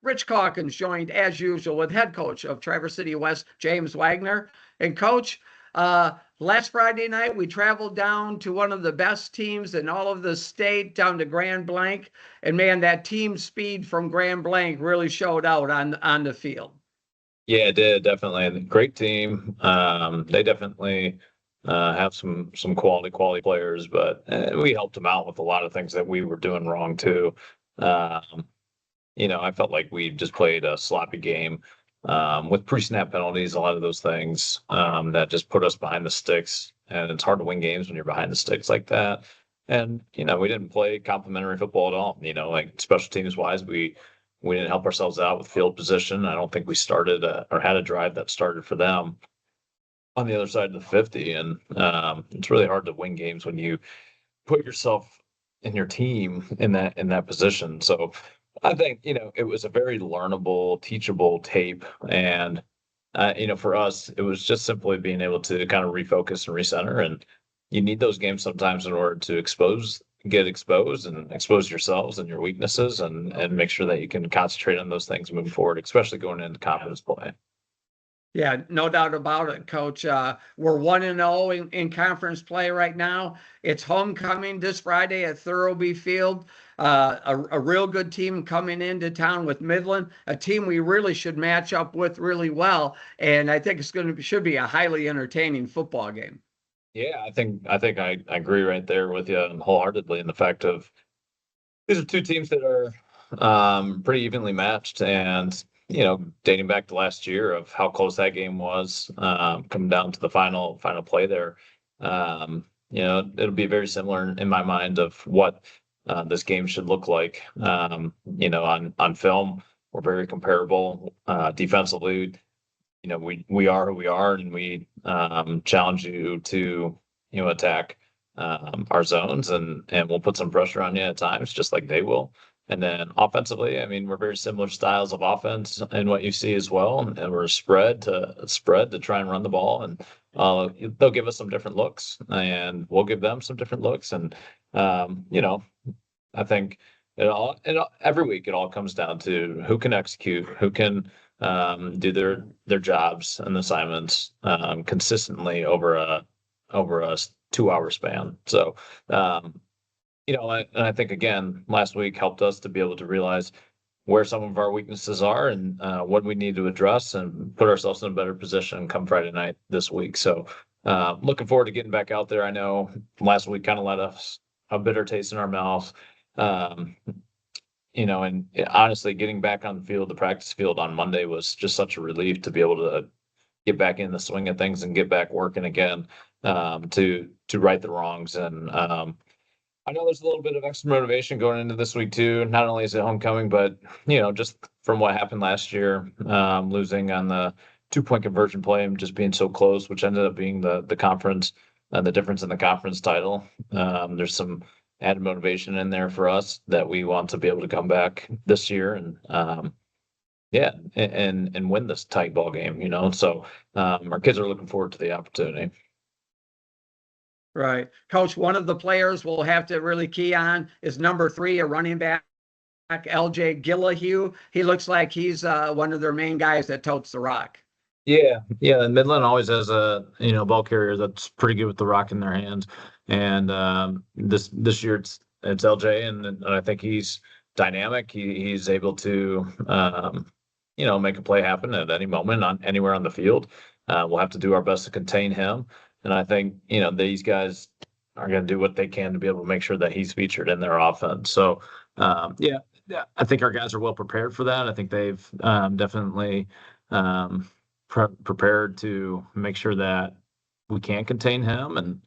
Rich Calkins joined, as usual, with head coach of Traverse City West, James Wagner. And, Coach, last Friday night, we traveled down to one of the best teams in all of the state, down to Grand Blanc. And, man, that team speed from Grand Blanc really showed out on the field. Yeah, it did, definitely. Great team. They definitely have some quality players, but we helped them out with a lot of things that we were doing wrong too. Um, I felt like we just played a sloppy game with pre-snap penalties, a lot of those things that just put us behind the sticks. And it's hard to win games when you're behind the sticks like that. And we didn't play complimentary football at all. Like special teams wise, we didn't help ourselves out with field position. I don't think we started or had a drive that started for them on the other side of the 50. And it's really hard to win games when you put yourself and your team in that position. So I think, it was a very learnable, teachable tape. And, for us, it was just simply being able to kind of refocus and recenter. And you need those games sometimes in order to get exposed and expose yourselves and your weaknesses and make sure that you can concentrate on those things moving forward, especially going into conference play. Yeah, no doubt about it, Coach. We're 1-0 in conference play right now. It's homecoming this Friday at Thurlby Field. A real good team coming into town with Midland, a team we really should match up with really well. And I think should be a highly entertaining football game. Yeah, I think I agree right there with you wholeheartedly in the fact of these are two teams that are pretty evenly matched, and dating back to last year of how close that game was, coming down to the final play there. It'll be very similar in my mind of what this game should look like. On film, we're very comparable defensively. We are who we are, and we challenge you to attack our zones, and we'll put some pressure on you at times, just like they will. And then offensively, I mean, we're very similar styles of offense in what you see as well, and we're spread to try and run the ball, and they'll give us some different looks, and we'll give them some different looks, and I think every week it all comes down to who can execute, who can do their jobs and assignments consistently over a 2-hour span. So, I think again, last week helped us to be able to realize where some of our weaknesses are and what we need to address and put ourselves in a better position come Friday night this week. So, looking forward to getting back out there. I know last week kind of let us a bitter taste in our mouth. And honestly, getting back on the field, the practice field on Monday was just such a relief to be able to get back in the swing of things and get back working again, to right the wrongs. And I know there's a little bit of extra motivation going into this week too. Not only is it homecoming, but just from what happened last year, losing on the 2-point conversion play and just being so close, which ended up being the conference, the difference in the conference title. There's some added motivation in there for us that we want to be able to come back this year and and win this tight ball game. So our kids are looking forward to the opportunity. Right. Coach, one of the players we'll have to really key on is number 3, a running back, LJ Gillahue. He looks like he's one of their main guys that totes the rock. Yeah. And Midland always has a ball carrier that's pretty good with the rock in their hands. And this year it's LJ, and I think he's dynamic. He's able to make a play happen at any moment anywhere on the field. We'll have to do our best to contain him. And I think, these guys are going to do what they can to be able to make sure that he's featured in their offense. So, yeah, I think our guys are well prepared for that. I think they've definitely prepared to make sure that we can contain him. And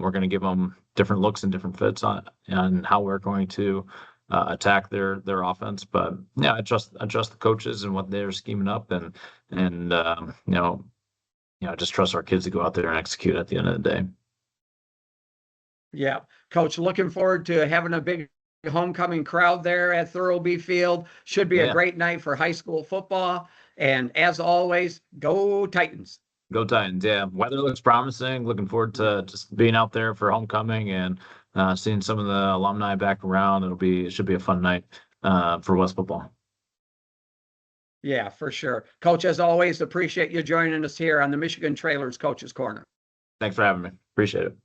we're going to give them different looks and different fits on how we're going to attack their offense. But, yeah, I trust the coaches and what they're scheming up and just trust our kids to go out there and execute at the end of the day. Yeah. Coach, looking forward to having a big homecoming crowd there at Thurlby Field. Should be a great night for high school football. And as always, go Titans. Go Titans. Yeah. Weather looks promising. Looking forward to just being out there for homecoming and seeing some of the alumni back around. It should be a fun night for West football. Yeah, for sure. Coach, as always, appreciate you joining us here on the Michigan Trailers Coaches Corner. Thanks for having me. Appreciate it.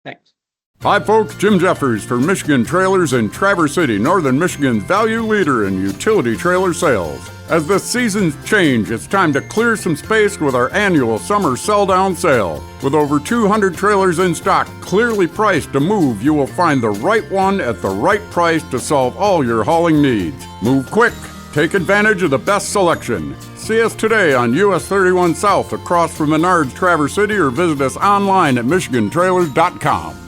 Thanks. Hi folks, Jim Jeffers for Michigan Trailers in Traverse City, Northern Michigan's value leader in utility trailer sales. As the seasons change, it's time to clear some space with our annual summer sell-down sale. With over 200 trailers in stock, clearly priced to move, you will find the right one at the right price to solve all your hauling needs. Move quick. Take advantage of the best selection. See us today on US 31 South across from Menards Traverse City or visit us online at michigantrailers.com.